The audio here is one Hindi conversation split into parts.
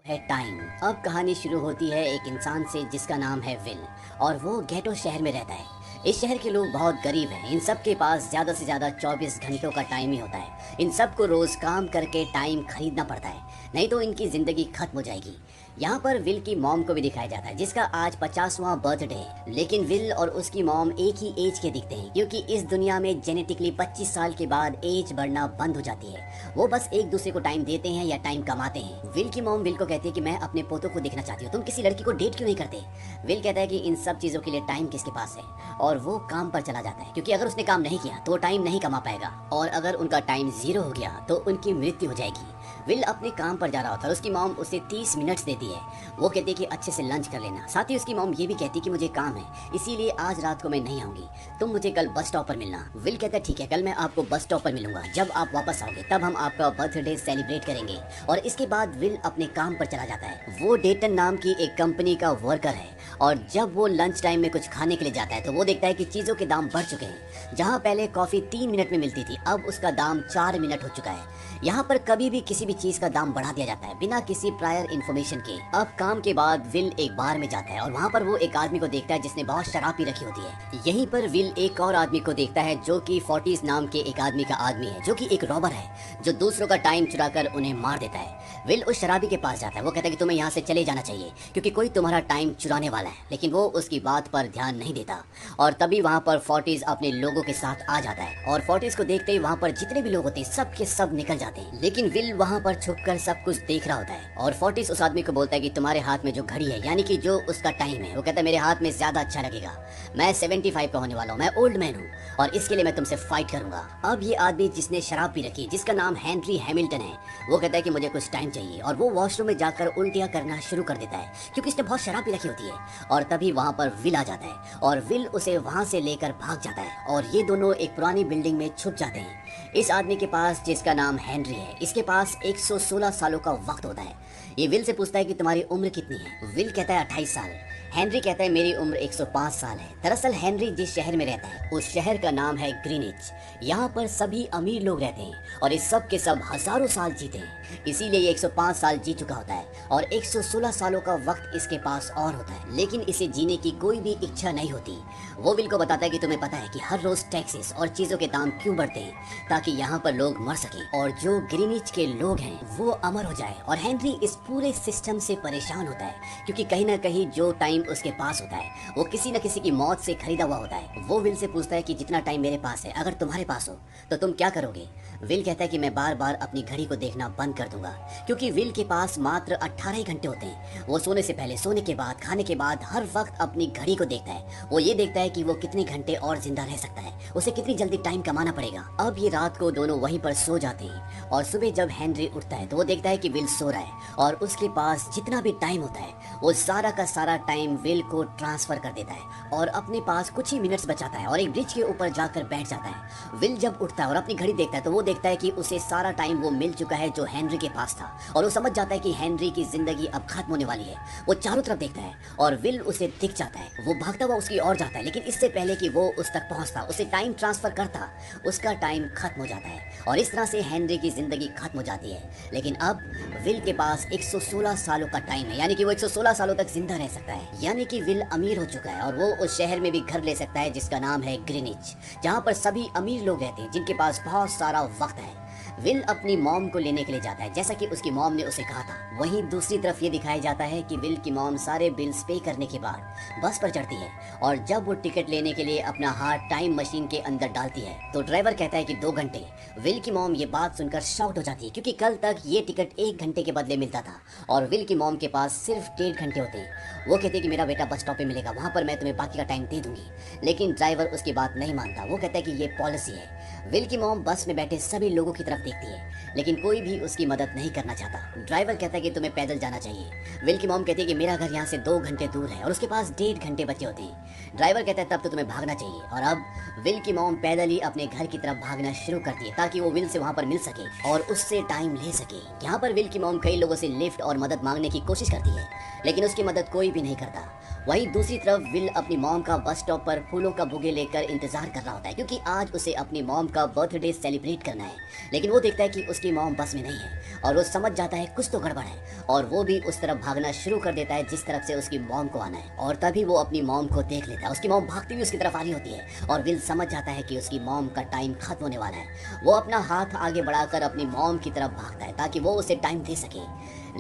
है टाइम। अब कहानी शुरू होती है एक इंसान से जिसका नाम है विल और वो गेटो शहर में रहता है। इस शहर के लोग बहुत गरीब हैं। इन सब के पास ज़्यादा से ज़्यादा 24 घंटों का टाइम ही होता है। इन सबको रोज़ काम करके टाइम खरीदना पड़ता है, नहीं तो इनकी ज़िंदगी खत्म हो जाएगी। यहाँ पर विल की मॉम को भी दिखाया जाता है जिसका आज 50वां बर्थडे है। लेकिन विल और उसकी मॉम एक ही एज के दिखते हैं क्योंकि इस दुनिया में जेनेटिकली 25 साल के बाद एज बढ़ना बंद हो जाती है। वो बस एक दूसरे को टाइम देते हैं या टाइम कमाते हैं। विल की मॉम विल को कहती है कि मैं अपने पोतों को देखना चाहती हूँ, तुम किसी लड़की को डेट क्यों नहीं करते। विल कहता है कि इन सब चीज़ों के लिए टाइम किसके पास है, और वो काम पर चला जाता है क्योंकि अगर उसने काम नहीं किया तो वो टाइम नहीं कमा पाएगा, और अगर उनका टाइम 0 हो गया तो उनकी मृत्यु हो जाएगी। विल अपने काम पर जा रहा होता है और उसकी मॉम उसे 30 मिनट्स देती है। वो कहती है कि अच्छे से लंच कर लेना। साथ ही उसकी मॉम ये भी कहती है कि मुझे काम है, इसीलिए आज रात को मैं नहीं आऊंगी, तुम मुझे कल बस स्टॉप पर मिलना। विल कहता है ठीक है, कल मैं आपको बस स्टॉप पर मिलूंगा। जब आप वापस आओगे तब हम आपका बर्थडे सेलिब्रेट करेंगे। और इसके बाद विल अपने काम पर चला जाता है। वो डेटन नाम की एक कंपनी का वर्कर है और जब वो लंच टाइम में कुछ खाने के लिए जाता है तो वो देखता है कि चीज़ों के दाम बढ़ चुके हैं। जहाँ पहले कॉफ़ी 3 मिनट में मिलती थी, अब उसका दाम 4 मिनट हो चुका है। यहाँ पर कभी भी किसी भी चीज़ का दाम बढ़ा दिया जाता है बिना किसी प्रायर इन्फॉर्मेशन के। अब काम के बाद विल एक बार में जाता है और वहाँ पर वो एक आदमी को देखता है जिसने बहुत शराब पी रखी होती है। यहीं पर विल एक और आदमी को देखता है जो कि 40s नाम के एक आदमी का आदमी है, जो कि एक रॉबर है जो दूसरों का टाइम चुरा कर उन्हें मार देता है। विल उस शराबी के पास जाता है। वो कहता है कि तुम्हें यहाँ से चले जाना चाहिए क्योंकि कोई तुम्हारा टाइम चुराने वाला है, लेकिन वो उसकी बात पर ध्यान नहीं देता। और तभी वहाँ पर 40s अपने लोगों के साथ आ जाता है और 40s को देखते ही वहाँ पर जितने भी लोग होते हैं सब के सब निकल जाते हैं। लेकिन विल वहाँ पर छुपकर सब कुछ देख रहा होता है और 40s उस आदमी को बोलता है कि तुम्हारे हाथ में जो घड़ी है, यानी कि जो उसका टाइम है, वो कहता है मेरे हाथ में ज्यादा अच्छा लगेगा, मैं 75 का होने वाला हूँ, मैं ओल्ड मैन हूँ और इसके लिए मैं तुमसे फाइट करूंगा। अब ये आदमी जिसने शराब पी रखी, जिसका नाम हेनरी हैमिल्टन है, वो कहता है कि मुझे कुछ टाइम चाहिए और वो वॉशरूम में जाकर उल्टियाँ करना शुरू कर देता है क्योंकि इसने बहुत शराब पी रखी होती है। और तभी वहाँ पर विल आ जाता है और विल उसे वहाँ से लेकर भाग जाता है और ये दोनों एक पुरानी बिल्डिंग में छुप जाते हैं। इस आदमी के पास, जिसका नाम हेनरी है, इसके पास 116 सालों का वक्त होता है। ये विल से पूछता है कि तुम्हारी उम्र कितनी है। विल कहता है 28 साल। हेनरी कहता है मेरी उम्र 105 साल है। दरअसल हेनरी जिस शहर में रहता है उस शहर का नाम है ग्रीनिच। यहाँ पर सभी अमीर लोग रहते हैं और इस सब के सब हजारों साल जीते हैं, इसीलिए ये 105 साल जी चुका होता है और 116 सालों का वक्त इसके पास और होता है, लेकिन इसे जीने की कोई भी इच्छा नहीं होती। वो विल को बताता है कि तुम्हें पता है कि हर रोज टैक्सेस और चीजों के दाम क्यों बढ़ते हैं, ताकि यहाँ पर लोग मर सके और जो ग्रीनिच के लोग हैं वो अमर हो जाए। और हेनरी इस पूरे सिस्टम से परेशान होता है क्योंकि कहीं ना कहीं जो टाइम उसके पास होता है वो किसी न किसी की मौत से खरीदा हुआ होता है। वो विल से पूछता है कि जितना टाइम मेरे पास है अगर तुम्हारे पास हो तो तुम क्या करोगे। विल कहता है कि मैं बार बार अपनी घड़ी को देखना बंद कर दूंगा क्योंकि विल के पास मात्र 18 ही घंटे होते हैं। वो सोने से पहले, सोने के बाद, खाने के बाद हर वक्त अपनी घड़ी को देखता है। वो ये देखता है कि वो कितने घंटे और जिंदा रह सकता है, उसे कितनी जल्दी टाइम कमाना पड़ेगा। अब ये रात को दोनों वहीं पर सो जाते हैं और सुबह जब हेनरी उठता है तो वो देखता है कि विल सो रहा है और उसके पास जितना भी टाइम होता है वो सारा का सारा टाइम विल को ट्रांसफर कर देता है और अपने पास कुछ ही मिनट्स बचाता है और एक ब्रिज के ऊपर जाकर बैठ जाता है। विल जब उठता है और अपनी घड़ी देखता है तो वो देखता है कि उसे सारा टाइम वो मिल चुका है जो हेनरी के पास था और वो समझ जाता है कि हेनरी की जिंदगी अब खत्म होने वाली है। वो चारों तरफ देखता है और विल उसे दिख जाता है। वो भागता हुआ उसकी ओर जाता है, लेकिन इससे पहले कि वो उस तक पहुंचता, उसे टाइम ट्रांसफर करता, उसका टाइम खत्म हो जाता है और इस तरह से हेनरी की जिंदगी खत्म हो जाती है। लेकिन अब विल के पास 116 सालों का टाइम है, यानी कि वो 116 सालों तक जिंदा रह सकता है। यानी कि विल अमीर हो चुका है और वो उस शहर में भी घर ले सकता है जिसका नाम है ग्रीनिच, जहाँ पर सभी अमीर लोग रहते हैं जिनके पास बहुत सारा वक्त है। विल अपनी मॉम को लेने के लिए जाता है जैसा कि उसकी मॉम ने उसे कहा था। वहीं दूसरी तरफ ये दिखाया जाता है कि विल की मॉम सारे बिल्स पे करने के बाद बस पर चढ़ती है और जब वो टिकट लेने के लिए अपना हाथ टाइम मशीन के अंदर डालती है तो ड्राइवर कहता है कि 2 घंटे। विल की मॉम ये बात सुनकर शॉक्ड हो जाती है क्योंकि कल तक ये टिकट 1 घंटे के बदले मिलता था और विल की मॉम के पास सिर्फ 1.5 घंटे होते हैं। वो कहती है कि मेरा बेटा बस स्टॉप पे मिलेगा, वहाँ पर मैं तुम्हें बाकी का टाइम दे दूंगी, लेकिन ड्राइवर उसकी बात नहीं मानता। वो कहता है कि ये पॉलिसी है। विल की मॉम बस में बैठे सभी लोगों की तरफ देखती है लेकिन कोई भी उसकी मदद नहीं करना चाहता। ड्राइवर कहता है कि तुम्हें पैदल जाना चाहिए। विल की मॉम कहती है कि मेरा घर यहाँ से 2 घंटे दूर है और उसके पास 1.5 घंटे बचे होते हैं। ड्राइवर कहता है तब तो तुम्हें भागना चाहिए और अब विल की मॉम पैदल ही अपने घर की तरफ भागना शुरू करती है ताकि वो विल से वहाँ पर मिल सके और उससे टाइम ले सके। यहाँ पर विल की मॉम कई लोगों से लिफ्ट और मदद मांगने की कोशिश करती है लेकिन उसकी मदद कोई भी नहीं करता। वहीं दूसरी तरफ विल अपनी मॉम का बस स्टॉप पर फूलों का बुके लेकर इंतजार कर रहा होता है क्योंकि आज उसे अपनी मॉम का बर्थडे सेलिब्रेट करना है। लेकिन वो देखता है कि उसकी मॉम बस में नहीं है और वो समझ जाता है कुछ तो गड़बड़ है और वो भी उस तरफ भागना शुरू कर देता है जिस तरफ से उसकी मॉम को आना है। और तभी वो अपनी मॉम को देख लेता है। उसकी मॉम भागती हुई उसकी तरफ आ रही होती है और विल समझ जाता है कि उसकी मॉम का टाइम खत्म होने वाला है। वो अपना हाथ आगे बढ़ाकर अपनी मॉम की तरफ भागता है ताकि वो उसे टाइम दे सके।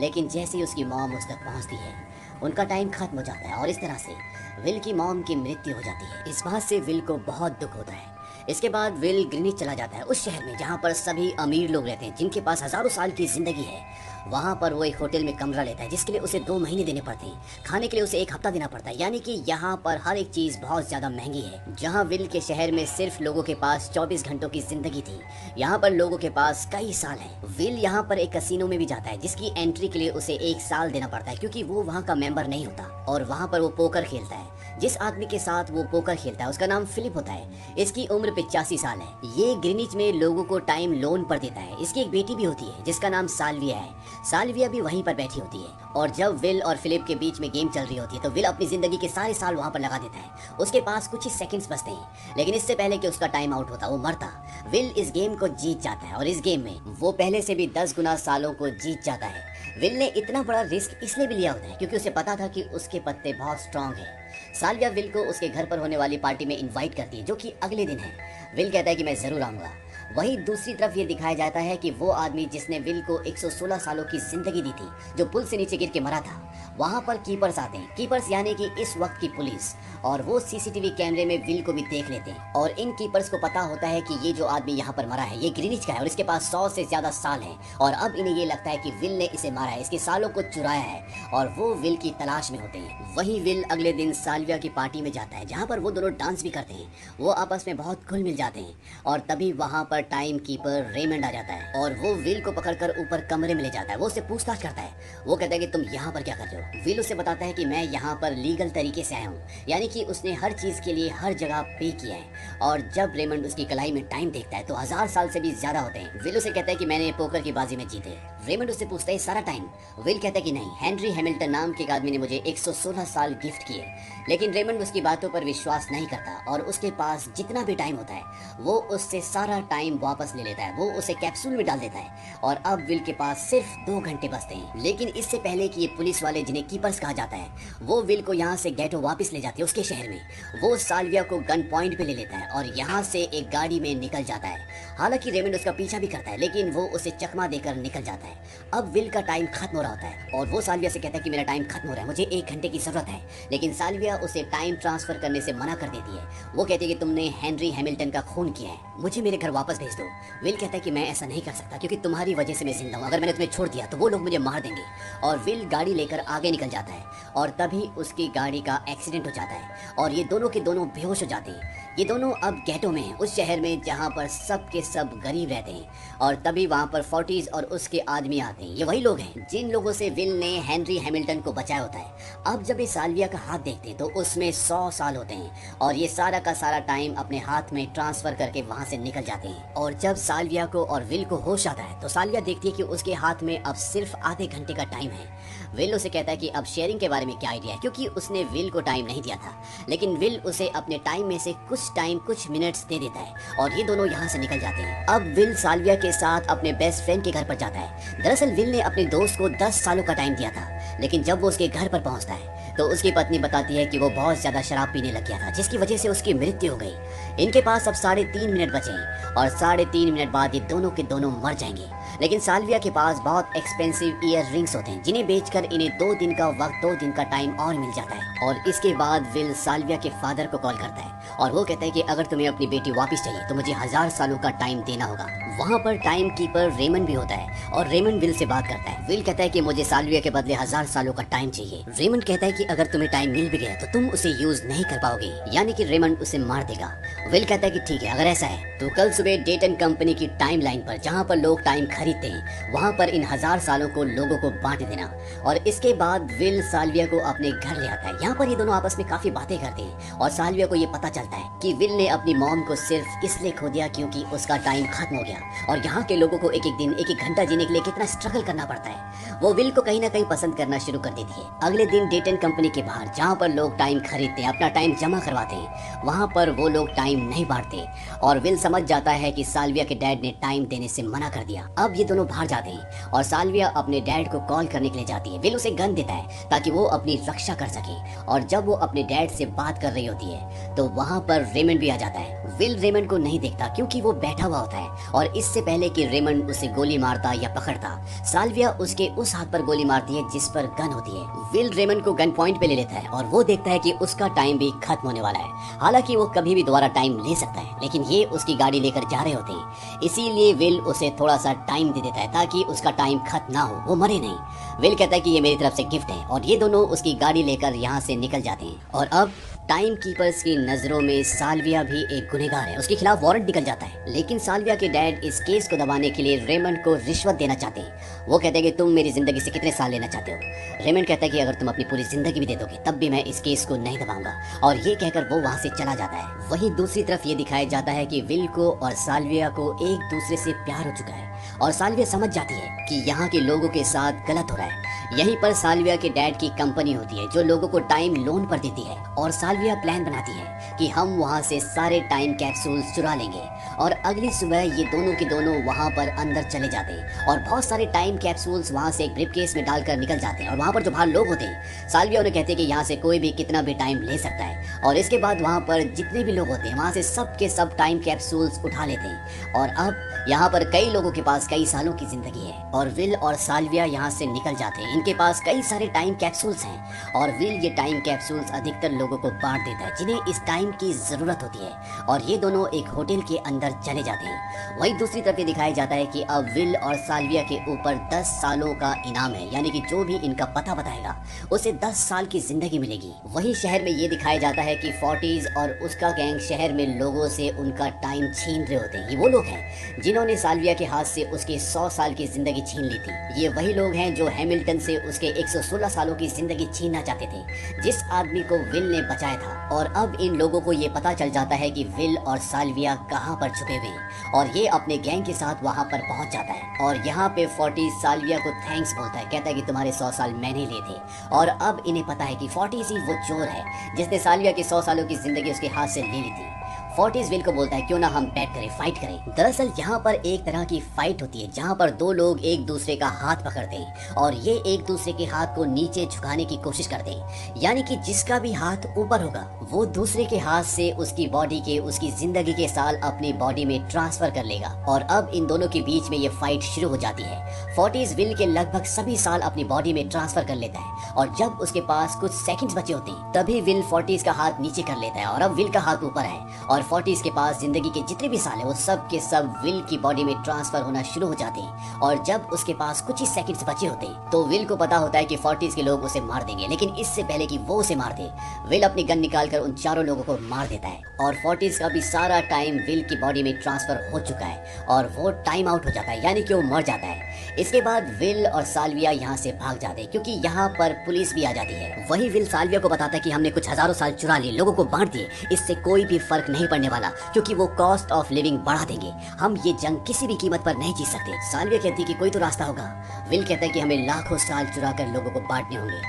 लेकिन जैसे ही उसकी मॉम उस तक पहुंचती है उनका टाइम खत्म हो जाता है और इस तरह से विल की मॉम की मृत्यु हो जाती है। इस बात से विल को बहुत दुख होता है। इसके बाद विल ग्रीनिच चला जाता है, उस शहर में जहाँ पर सभी अमीर लोग रहते हैं जिनके पास हजारों साल की जिंदगी है। वहाँ पर वो एक होटल में कमरा लेता है जिसके लिए उसे 2 महीने देने पड़ते हैं। खाने के लिए उसे 1 हफ्ता देना पड़ता है। यानी कि यहाँ पर हर एक चीज बहुत ज्यादा महंगी है। जहाँ विल के शहर में सिर्फ लोगों के पास 24 घंटों की जिंदगी थी, यहाँ पर लोगों के पास कई साल है। विल यहाँ पर एक कसिनो में भी जाता है जिसकी एंट्री के लिए उसे 1 साल देना पड़ता है क्योंकि वो वहाँ का मेंबर नहीं होता। और वहाँ पर वो पोकर खेलता है। जिस आदमी के साथ वो पोकर खेलता है उसका नाम फिलिप होता है। इसकी उम्र 85 साल है। ये ग्रीनिच में लोगों को टाइम लोन पर देता है। इसकी एक बेटी भी होती है जिसका नाम साल्विया है। साल्विया भी वहीं पर बैठी होती है और जब विल और फिलिप के बीच में गेम चल रही होती है तो विल अपनी जिंदगी के सारे साल वहाँ पर लगा देता है। उसके पास कुछ ही सेकंड्स बचते हैं, लेकिन इससे पहले कि उसका टाइम आउट होता वो मरता, विल इस गेम को जीत जाता है और इस गेम में वो पहले से भी 10 गुना सालों को जीत जाता है। विल ने इतना बड़ा रिस्क इसलिए भी लिया होता है क्योंकि उसे पता था कि उसके पत्ते बहुत स्ट्रांग हैं। साल्विया विल को उसके घर पर होने वाली पार्टी में इनवाइट करती है जो कि अगले दिन है। विल कहता है कि मैं जरूर आऊंगा। वहीं दूसरी तरफ ये दिखाया जाता है कि वो आदमी जिसने विल को 116 सालों की जिंदगी दी थी, जो पुल से नीचे गिर के मरा था, वहाँ पर कीपर्स आते हैं। कीपर्स यानी कि इस वक्त की पुलिस, और वो सीसीटीवी कैमरे में विल को भी देख लेते हैं। और इन कीपर्स को पता होता है कि ये जो आदमी यहाँ पर मरा है ये ग्रीनिच का है और इसके पास 100 से ज्यादा साल है। और अब इन्हें ये लगता है कि विल ने इसे मारा है, इसके सालों को चुराया है और वो विल की तलाश में होते हैं। वहीं विल अगले दिन साल्विया की पार्टी में जाता है जहाँ पर वो दोनों डांस भी करते हैं। वो आपस में बहुत घुल मिल जाते हैं और तभी वहाँ पर टाइम कीपर रेमंड आ जाता है और वो विल को पकड़कर ऊपर कमरे में ले जाता है। वो उससे पूछताछ करता है। वो कहता है कि तुम यहाँ पर क्या कर रहे हो। विल उसे बताता है कि मैं यहाँ पर लीगल तरीके से आया हूँ, यानी कि उसने हर चीज के लिए हर जगह पे किया है। और जब रेमंड उसकी कलाई में टाइम देखता है तो 1000 साल से भी ज्यादा होते हैं। विल उसे कहता है कि मैंने पोकर की बाजी में जीते। रेमंड उससे पूछता है सारा टाइम। विल कहता है कि नहीं, हेनरी हैमिल्टन नाम के एक आदमी ने मुझे 116 साल गिफ्ट किए। लेकिन रेमंड उसकी बातों पर विश्वास नहीं करता और उसके पास जितना भी टाइम होता है वो उससे सारा टाइम वापस ले लेता है। वो उसे कैप्सूल में डाल देता है और अब विल के पास सिर्फ 2 घंटे बचते हैं। लेकिन इससे पहले कि ये पुलिस वाले, जिन्हें कीपर्स कहा जाता है, वो विल को यहाँ से गेटो वापस ले जाते हैं उसके शहर में। वो साल्विया को गन पॉइंट पे ले लेता है और यहाँ से एक गाड़ी में निकल जाता है। हालांकि रेमंड उसका पीछा भी करता है लेकिन वो उसे चकमा देकर निकल जाता है। अब विल का टाइम खत्म हो रहा होता है और वो साल्विया से कहता है कि मेरा टाइम खत्म हो रहा है, मुझे 1 घंटे की जरूरत है। लेकिन साल्विया उसे टाइम ट्रांसफर करने से मना कर देती है। वो कहती है कि तुमने हेनरी हैमिल्टन का खून किया है, मुझे मेरे घर वापस भेज दो। विल कहता है कि मैं ऐसा नहीं कर सकता क्योंकि तुम्हारी वजह से मैं जिंदा हूँ। अगर मैंने तुम्हें छोड़ दिया तो वो लोग मुझे मार देंगे। और विल गाड़ी लेकर आगे निकल जाता है और तभी उसकी गाड़ी का एक्सीडेंट हो जाता है और ये दोनों के दोनों बेहोश हो जाते हैं। ये दोनों अब गेटो में हैं, उस शहर में जहाँ पर सब के सब गरीब रहते हैं। और तभी वहाँ पर फोर्टीज और उसके आदमी आते हैं। ये वही लोग हैं जिन लोगों से विल ने हेनरी हैमिल्टन को बचाया होता है। अब जब ये साल्विया का हाथ देखते हैं तो उसमें 100 साल होते हैं और ये सारा का सारा टाइम अपने हाथ में ट्रांसफर करके वहाँ से निकल जाते हैं। और जब साल्विया को और विल को होश आता है तो साल्विया देखती है कि उसके हाथ में अब सिर्फ आधे घंटे का टाइम है। विल उसे कहता है कि अब शेयरिंग के बारे में क्या आइडिया है, क्योंकि उसने विल को टाइम नहीं दिया था। लेकिन विल उसे अपने टाइम में से कुछ मिनट्स दे देता है और ये दोनों यहाँ से निकल जाते हैं। अब विल साल्विया के साथ अपने बेस्ट फ्रेंड के घर पर जाता है। दरअसल विल ने अपने दोस्त को 10 सालों का टाइम दिया था, लेकिन जब वो उसके घर पर पहुंचता है तो उसकी पत्नी बताती है कि वो बहुत ज्यादा शराब पीने लग गया था जिसकी वजह से उसकी मृत्यु हो गई। इनके पास अब 3.5 मिनट बचे हैं और 3.5 मिनट बाद ये दोनों के दोनों मर जाएंगे। लेकिन साल्विया के पास बहुत एक्सपेंसिव ईयर रिंग्स होते हैं जिन्हें बेचकर इन्हें 2 दिन का वक्त, 2 दिन का टाइम और मिल जाता है। और इसके बाद विल साल्विया के फादर को कॉल करता है और वो कहता है कि अगर तुम्हें अपनी बेटी वापस चाहिए तो मुझे 1000 सालों का टाइम देना होगा। वहाँ पर टाइम कीपर रेमंड भी होता है और रेमंड विल से बात करता है। विल कहता है कि मुझे साल्विया के बदले 1000 सालों का टाइम चाहिए। रेमंड कहता है कि अगर तुम्हें टाइम मिल भी गया तो तुम उसे यूज नहीं कर पाओगे, यानी कि रेमंड उसे मार देगा। विल कहता है कि ठीक है, अगर ऐसा है तो कल सुबह डेटन कंपनी की टाइम लाइन पर, जहाँ पर लोग टाइम खरीदते हैं, वहाँ पर इन 1000 सालों को लोगों को बांट देना। और इसके बाद विल साल्विया को अपने घर ले आता है। यहाँ पर ये दोनों आपस में काफी बातें करते हैं और साल्विया को ये पता चलता है कि विल ने अपनी मॉम को सिर्फ इसलिए खो दिया क्योंकि उसका टाइम खत्म हो गया। और यहाँ के लोगों को एक एक दिन एक एक घंटा जीने के लिए कितना स्ट्रगल करना पड़ता है, वो विल को कहीं ना कहीं पसंद करना शुरू कर देती है। अगले दिन डेटन कंपनी के बाहर जहाँ पर लोग टाइम खरीदते हैं, अपना टाइम जमा करवाते हैं, वहाँ पर वो लोग टाइम नहीं बांटते और विल समझ जाता है कि साल्विया के डैड ने टाइम देने से मना कर दिया। अब ये दोनों बाहर जाते हैं और साल्विया अपने डैड को कॉल करने के लिए जाती है। विल उसे गन देता है ताकि वो अपनी रक्षा कर सके और जब वो अपने डैड से बात कर रही होती है तो वहाँ पर रेमंड भी आ जाता है। विल रेमंड को नहीं देखता क्योंकि वो बैठा हुआ होता है और इससे पहले कि रेमंड उसे गोली मारता या पकड़ता, साल्विया उसके उस हाथ पर गोली मारती है जिस पर गन होती है। विल रेमंड को गन पॉइंट पे ले लेता है और वो देखता है कि उसका टाइम भी खत्म होने वाला है। हालांकि वो कभी भी दोबारा टाइम ले सकता है, लेकिन ये उसकी गाड़ी लेकर जा रहे होते हैं, इसीलिए विल उसे थोड़ा सा टाइम दे देता है ताकि उसका टाइम खत्म ना हो, वो मरे नहीं। विल कहता है कि ये मेरी तरफ से गिफ्ट है और ये दोनों उसकी गाड़ी लेकर यहाँ से निकल जाते हैं। और अब टाइम कीपर्स की नजरों में साल्विया भी एक गुनहगार है, उसके खिलाफ वारंट निकल जाता है। लेकिन साल्विया के डैड इस केस को दबाने के लिए रेमंड को रिश्वत देना चाहते हैं। वो कहते हैं कि तुम मेरी जिंदगी से कितने साल लेना चाहते हो। रेमंड कहता है कि अगर तुम अपनी पूरी जिंदगी भी दे दोगे तब भी मैं इस केस को नहीं दबाऊंगा, और ये कहकर वो वहाँ से चला जाता है। वहीं दूसरी तरफ ये दिखाया जाता है कि विल को और साल्विया को एक दूसरे से प्यार हो चुका है और साल्विया समझ जाती है कि यहाँ के लोगों के साथ गलत हो रहा है। यहीं पर साल्विया के डैड की कंपनी होती है जो लोगों को टाइम लोन पर देती है और साल्विया प्लान बनाती है कि हम वहाँ से सारे टाइम कैप्सूल्स चुरा लेंगे। और अगली सुबह ये दोनों के दोनों वहाँ पर अंदर चले जाते हैं और बहुत सारे टाइम कैप्सूल्स वहाँ से एक ब्रीफकेस में डालकर निकल जाते हैं। और वहाँ पर जो बाहर लोग होते हैं, साल्विया उन्हें कहते हैं कि यहाँ से कोई भी कितना भी टाइम ले सकता है। और इसके बाद वहाँ पर जितने भी लोग होते हैं वहाँ से सब के सब टाइम कैप्सूल्स उठा लेते हैं। और अब यहाँ पर कई लोगों के पास कई सालों की जिंदगी है और विल और साल्विया यहाँ से निकल जाते हैं। इनके पास कई सारे टाइम कैप्सूल्स हैं और विल ये टाइम कैप्सूल्स अधिकतर लोगों को बांट देता है जिन्हें इस टाइम की जरूरत होती है, और ये दोनों एक होटल के अंदर चले जाते हैं। वहीं दूसरी तरफ ये दिखाया जाता है कि अब विल और साल्विया के ऊपर 10 सालों का इनाम है, यानी कि जो भी इनका पता बताएगा उसे 10 साल की जिंदगी मिलेगी। वहीं शहर में ये दिखाया जाता है कि फोर्टीज और उसका गैंग शहर में लोगों से उनका टाइम छीन रहे होते हैं। ये वो लोग हैं जिन्होंने साल्विया के हाथ से उसके 100 साल की जिंदगी छीन ली थी। ये वही लोग हैं जो हैमिल्टन से उसके 116 सालों की जिंदगी छीनना चाहते थे, जिस आदमी को विल ने बचाया था। और अब इन लोगों को ये पता चल जाता है कि विल और साल्विया कहाँ पर छुपे हुए हैं और ये अपने गैंग के साथ वहाँ पर पहुँच जाता है। और यहाँ पे 40 साल्विया को थैंक्स बोलता है, कहता है कि तुम्हारे 100 साल मैंने लिए थे। और अब इन्हें पता है कि 40 ही वो चोर है जिसने साल्विया की 100 सालों की जिंदगी उसके हाथ से ले ली थी। फोर्टिस विल को बोलता है क्यों ना हम बैठ करें, फाइट करें। दरअसल यहाँ पर एक तरह की फाइट होती है जहाँ पर दो लोग एक दूसरे का हाथ पकड़ते हैं और ये एक दूसरे के हाथ को नीचे झुकाने की कोशिश करते हैं, यानी कि जिसका भी हाथ ऊपर होगा वो दूसरे के हाथ से उसकी बॉडी के, उसकी जिंदगी के साल अपनी बॉडी में ट्रांसफर कर लेगा। और अब इन दोनों के बीच में ये फाइट शुरू हो जाती है। फोर्टिस विल के लगभग सभी साल अपनी बॉडी में ट्रांसफर कर लेता है और जब उसके पास कुछ सेकंड्स बचे होते हैं तभी विल फोर्टिस का हाथ नीचे कर लेता है और अब विल का हाथ ऊपर है और फोर्टिस के पास जिंदगी के जितने भी साल है वो सब के सब विल की बॉडी में ट्रांसफर होना शुरू हो जाते हैं। और जब उसके पास कुछ ही सेकंड्स बचे होते हैं तो विल को पता होता है कि फोर्टिस के लोग उसे मार देंगे, लेकिन इससे पहले कि वो उसे मार दे विल अपनी गन निकालकर उन चारों लोगों को मार देता है। और फोर्टिस का भी सारा टाइम विल की बॉडी में ट्रांसफर हो चुका है और वो टाइम आउट हो जाता है, यानी कि वो मर जाता है। इसके बाद विल और साल्विया यहाँ से भाग जाते हैं क्योंकि यहाँ पर पुलिस भी आ जाती है। वही विल साल्विया को बताता है कि हमने कुछ हजारों साल चुरा लिए, लोगों को बांट दिए, इससे कोई भी फर्क नहीं पड़ने वाला क्योंकि वो कॉस्ट ऑफ लिविंग बढ़ा देंगे। हम ये जंग किसी भी कीमत पर नहीं जीत सकते। साल्विया कहती है कि कोई तो रास्ता होगा। विल कहता है कि हमें लाखों साल चुरा कर लोगों को बांटने होंगे।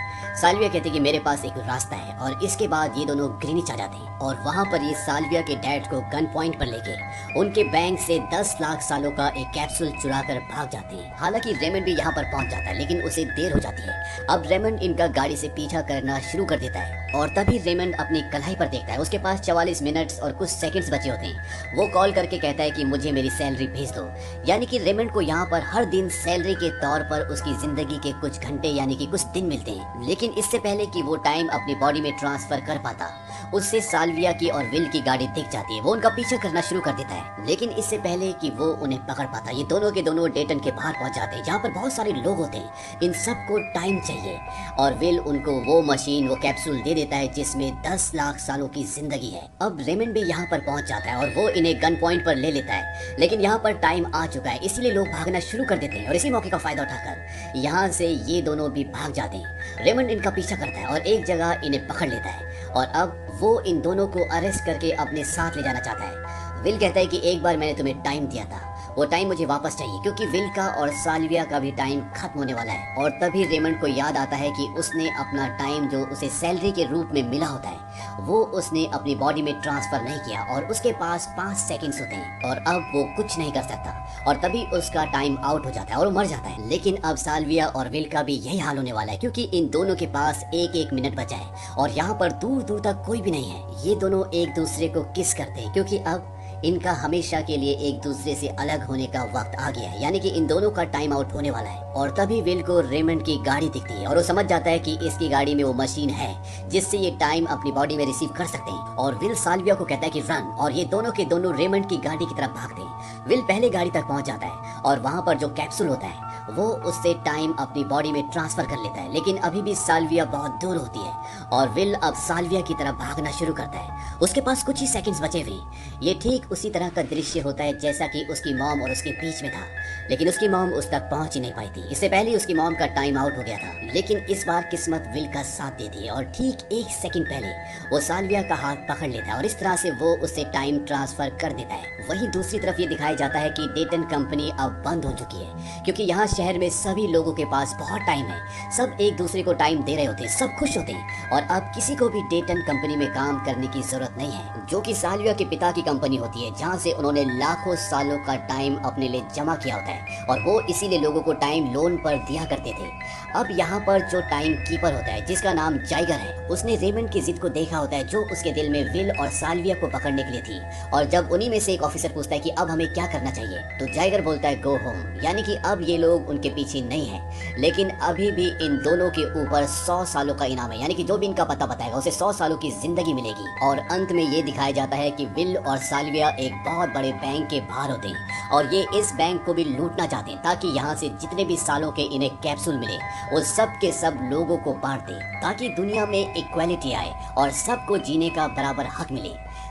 साल्विया कहती है कि मेरे पास एक रास्ता है। और इसके बाद ये दोनों ग्रीनिच आ जाते हैं और वहाँ पर ये साल्विया के डैड को गन पॉइंट पर लेके उनके बैंक से 10 लाख सालों का एक कैप्सूल चुरा कर भाग जाते हैं। हालांकि रेमंड भी यहाँ पर पहुँच जाता है लेकिन उसे देर हो जाती है। अब रेमंड इनका गाड़ी से पीछा करना शुरू कर देता है और तभी रेमंड अपनी कलाई पर देखता है उसके पास 44 मिनट्स और कुछ सेकंड्स बचे होते हैं। वो कॉल करके कहता है कि मुझे मेरी सैलरी भेज दो, यानी कि रेमंड को यहाँ पर हर दिन सैलरी के तौर पर उसकी जिंदगी के कुछ घंटे यानी कि कुछ दिन मिलते हैं। लेकिन इससे पहले कि वो टाइम अपनी बॉडी में ट्रांसफर कर पाता उससे साल्विया की और विल की गाड़ी दिख जाती है। वो उनका पीछा करना शुरू कर देता है लेकिन इससे पहले कि वो उन्हें पकड़ पाता ये दोनों के दोनों डेटन के बाहर पहुंच जाते हैं जहाँ पर बहुत सारे लोग होते हैं। इन सबको टाइम चाहिए और विल उनको वो मशीन, वो कैप्सूल दे देता है जिसमें 10 लाख सालों की जिंदगी है। अब रेमंड भी यहाँ पर पहुंच जाता है और वो इन्हें गन पॉइंट पर ले लेता है, लेकिन यहाँ पर टाइम आ चुका है इसीलिए लोग भागना शुरू कर देते हैं और इसी मौके का फायदा उठाकर यहाँ से ये दोनों भी भाग जाते हैं। रेमंड इनका पीछा करता है और एक जगह इन्हें पकड़ लेता है और अब वो इन दोनों को अरेस्ट करके अपने साथ ले जाना चाहता है। विल कहता है कि एक बार मैंने तुम्हें टाइम दिया था, वो टाइम मुझे वापस चाहिए, क्योंकि विल का और साल्विया का भी टाइम खत्म होने वाला है। और तभी रेमंड को याद आता है कि उसने अपना टाइम जो उसे सैलरी के रूप में मिला होता है वो उसने अपनी बॉडी में ट्रांसफर नहीं किया और उसके पास 5 सेकंड्स होते हैं और अब वो कुछ नहीं कर सकता और तभी उसका टाइम आउट हो जाता है और वो मर जाता है। लेकिन अब साल्विया और विल का भी यही हाल होने वाला है, क्योंकि इन दोनों के पास एक एक मिनट बचा है और यहाँ पर दूर दूर तक कोई भी नहीं है। ये दोनों एक दूसरे को किस करते हैं, क्योंकि अब इनका हमेशा के लिए एक दूसरे से अलग होने का वक्त आ गया है, यानी कि इन दोनों का टाइम आउट होने वाला है। और तभी विल को रेमंड की गाड़ी दिखती है और वो समझ जाता है कि इसकी गाड़ी में वो मशीन है जिससे ये टाइम अपनी बॉडी में रिसीव कर सकते हैं। और विल साल्विया को कहता है कि रन, और ये दोनों के दोनों रेमंड की गाड़ी की तरफ भागते हैं। विल पहले गाड़ी तक पहुंच जाता है और वहां पर जो कैप्सूल होता है वो उससे टाइम अपनी बॉडी में ट्रांसफर कर लेता है, लेकिन अभी भी साल्विया बहुत दूर होती है और विल अब साल्विया की तरफ भागना शुरू करता है। उसके पास कुछ ही सेकंड्स बचे हुए। ये ठीक उसी तरह का दृश्य होता है जैसा कि उसकी मॉम और उसके बीच में था, लेकिन उसकी मॉम उस तक पहुंच ही नहीं पाई थी। इससे पहले उसकी मॉम का टाइम आउट हो गया था, लेकिन इस बार किस्मत विल का साथ देती है और ठीक 1 सेकंड पहले वो साल्विया का हाथ पकड़ लेता है और इस तरह से वो उससे टाइम ट्रांसफर कर देता है। वहीं दूसरी तरफ ये दिखाया जाता है कि डेटन कंपनी अब बंद हो चुकी है, क्योंकि यहाँ शहर में सभी लोगों के पास बहुत टाइम है। सब एक दूसरे को टाइम दे रहे होते हैं, सब खुश होते हैं और अब किसी को भी डेटन कंपनी में काम करने की जरूरत नहीं है, जो कि साल्विया के पिता की कंपनी होती है, जहाँ से उन्होंने लाखों सालों का टाइम अपने लिए जमा किया होता है और वो इसीलिए लोगों को टाइम लोन पर दिया करते थे। अब यहाँ पर जो टाइम कीपर होता है जिसका नाम जाइगर है, उसने रेमंड की जिद को देखा होता है जो उसके दिल में विल और साल्विया को पकड़ने के लिए थी। और जब उन्हीं में से एक ऑफिसर पूछता है कि अब हमें क्या करना चाहिए, तो जाइगर बोलता है गो होम, यानी कि अब ये लोग उनके पीछे नहीं है, लेकिन अभी भी इन दोनों के ऊपर 100 सालों का इनाम है, यानी कि जो भी इनका पता बताएगा उसे 100 सालों की जिंदगी मिलेगी। और अंत में ये दिखाया जाता है कि विल और साल्विया एक बहुत बड़े बैंक के बाहर होते हैं और ये इस बैंक को भी लूटना चाहते हैं ताकि यहाँ से जितने भी सालों के इन्हें कैप्सूल मिले वो सब के सब लोगों को बांट दे, ताकि दुनिया में इक्वालिटी आए और सबको जीने का बराबर हक मिले।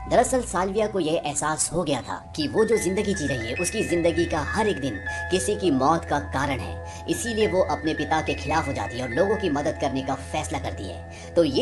दरअसल साल्विया को यह एहसास हो गया था कि वो जो जिंदगी जी रही है उसकी जिंदगी का हर एक दिन किसी की मौत का कारण है, इसीलिए वो अपने पिता के खिलाफ हो जाती है और लोगों की मदद करने का फैसला करती है। तो ये